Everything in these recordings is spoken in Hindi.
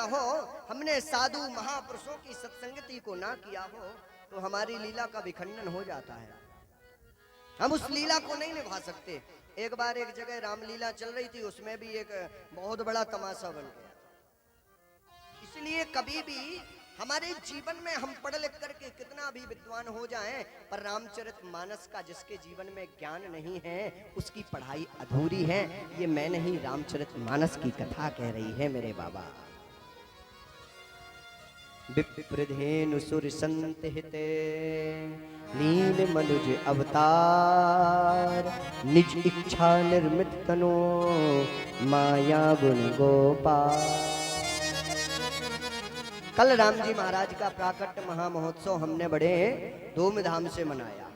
हो, हमने साधु महापुरुषों की सत्संगति को ना किया हो, तो हमारी लीला का विखंडन हो जाता है। हम उस लीला को नहीं निभा सकते। एक बार एक जगह रामलीला चल रही थी, उसमें भी एक बहुत बड़ा तमाशा बन गया। इसलिए कभी भी हमारे जीवन में हम पढ़ लिख करके कितना भी विद्वान हो जाएं, पर रामचरितमानस का जिसके जीवन में ज्ञान नहीं है, उसकी पढ़ाई अधूरी है। ये मैं नहीं, रामचरितमानस की कथा कह रही है मेरे बाबा। विप्रधेनु सुर संत हिते लीन मनुज अवतार, निज इच्छा निर्मित तनो माया गुण गोपाल। कल राम जी महाराज का प्राकट्य महामहोत्सव हमने बड़े धूमधाम से मनाया।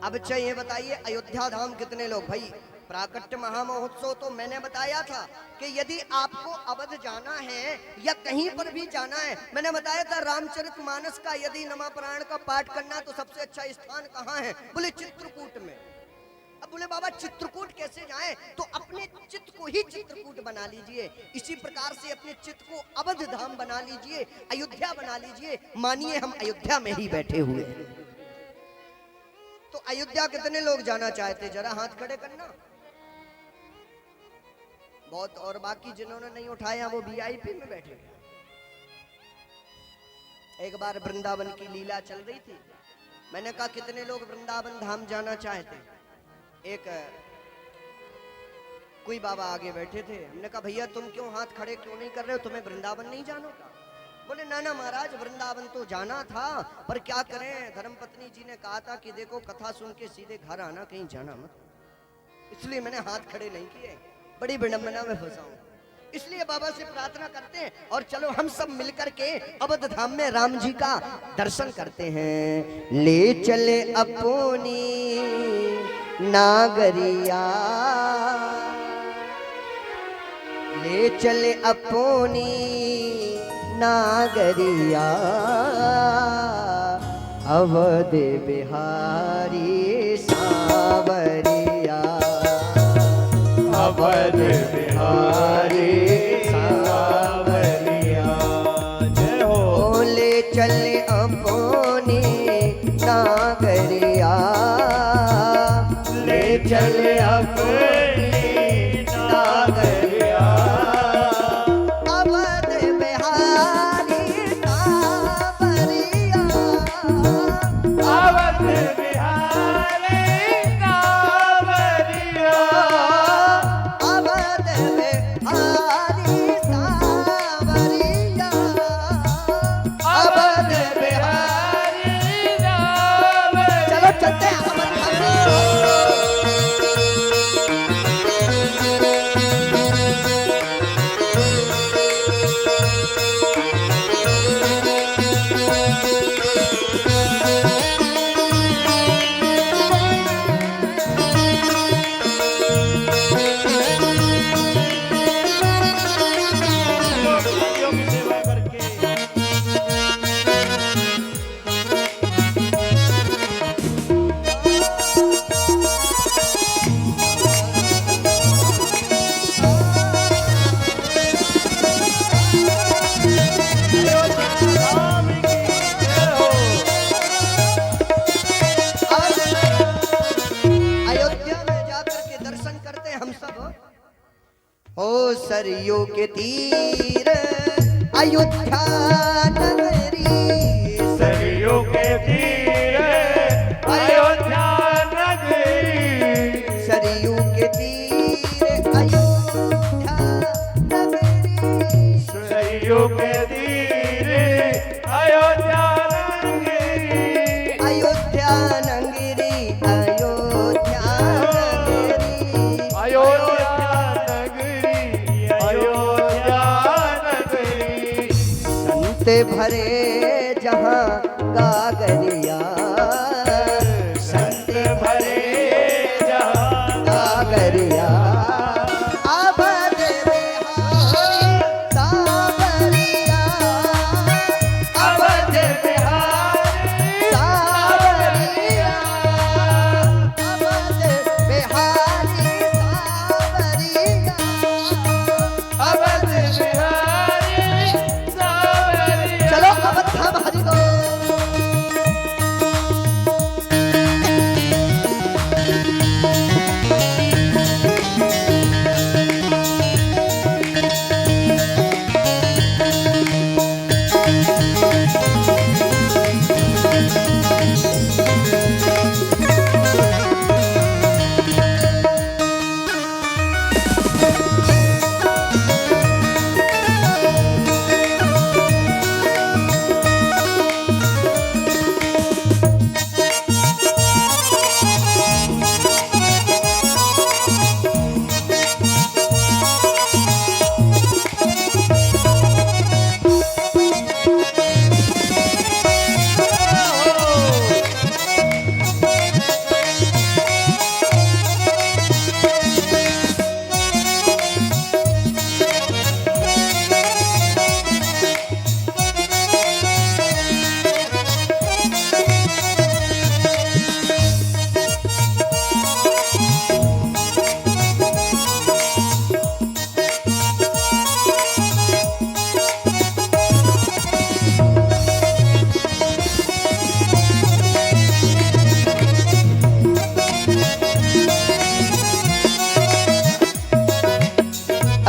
अब अच्छा ये बताइए, अयोध्या धाम कितने लोग? भाई प्राकट्य महामहोत्सव तो मैंने बताया था कि यदि आपको अवध जाना है या कहीं पर भी जाना है, मैंने बताया था रामचरितमानस का यदि नमापुराण का पाठ करना है तो सबसे अच्छा स्थान कहाँ है? बोले चित्रकूट में। अब बोले बाबा चित्रकूट कैसे जाएं? तो अपने चित्त को ही चित्रकूट बना लीजिए। इसी प्रकार से अपने चित्त को अवध धाम बना लीजिए, अयोध्या बना लीजिए। मानिए हम अयोध्या में ही बैठे हुए हैं। तो अयोध्या कितने लोग जाना चाहते? जरा हाथ खड़े करना। बहुत। और बाकी जिन्होंने नहीं उठाया वो वीआईपी में बैठे। एक बार वृंदावन की लीला चल रही थी, मैंने कहा कितने लोग वृंदावन धाम जाना चाहते? एक कोई बाबा आगे बैठे थे। हमने कहा भैया तुम क्यों हाथ खड़े क्यों नहीं कर रहे हो, तुम्हें वृंदावन नहीं जाना का? बोले ना ना महाराज, वृंदावन तो जाना था, पर क्या करें, धर्मपत्नी जी ने कहा था कि देखो कथा सुन के सीधे घर आना, कहीं जाना मत, इसलिए मैंने हाथ खड़े नहीं किए। बड़ी विडंबना में फंसा हूं। इसलिए बाबा से प्रार्थना करते हैं और चलो हम सब मिलकर के अवध धाम में राम जी का दर्शन करते हैं। ले चले अपनी नागरिया, ले चले अपनी नागरिया, अवध बिहारी सावरिया, अवध बिहारी सावरिया, जय हो। ले चले अपनी नागरिया, ले चले अपनी नागरिया, अवध बिहारी सावरिया, अवध बिहारी सावरिया, अवध बिहारी सावरिया, अवध बिहारी सावरिया। चलो चलते हैं सरयू के तीर अयोध्या नगरी, सरयू के तीर अयोध्या नगरी, सरयू के तीर अयोध्या नगरी, सरयू के तीर अयोध्या नगरी, अयोध्या नगरी, अयोध्या नगरी, अयोध्या भरे जहां गागरिया, संत भरे जहां गागरिया, अवध बिहारी सावरिया, अवध बिहारी सावरिया, अवध बिहारी सावरिया, अवध बिहारी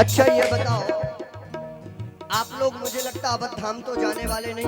अच्छा ये बताओ, आप लोग मुझे लगता अवध धाम तो जाने वाले नहीं।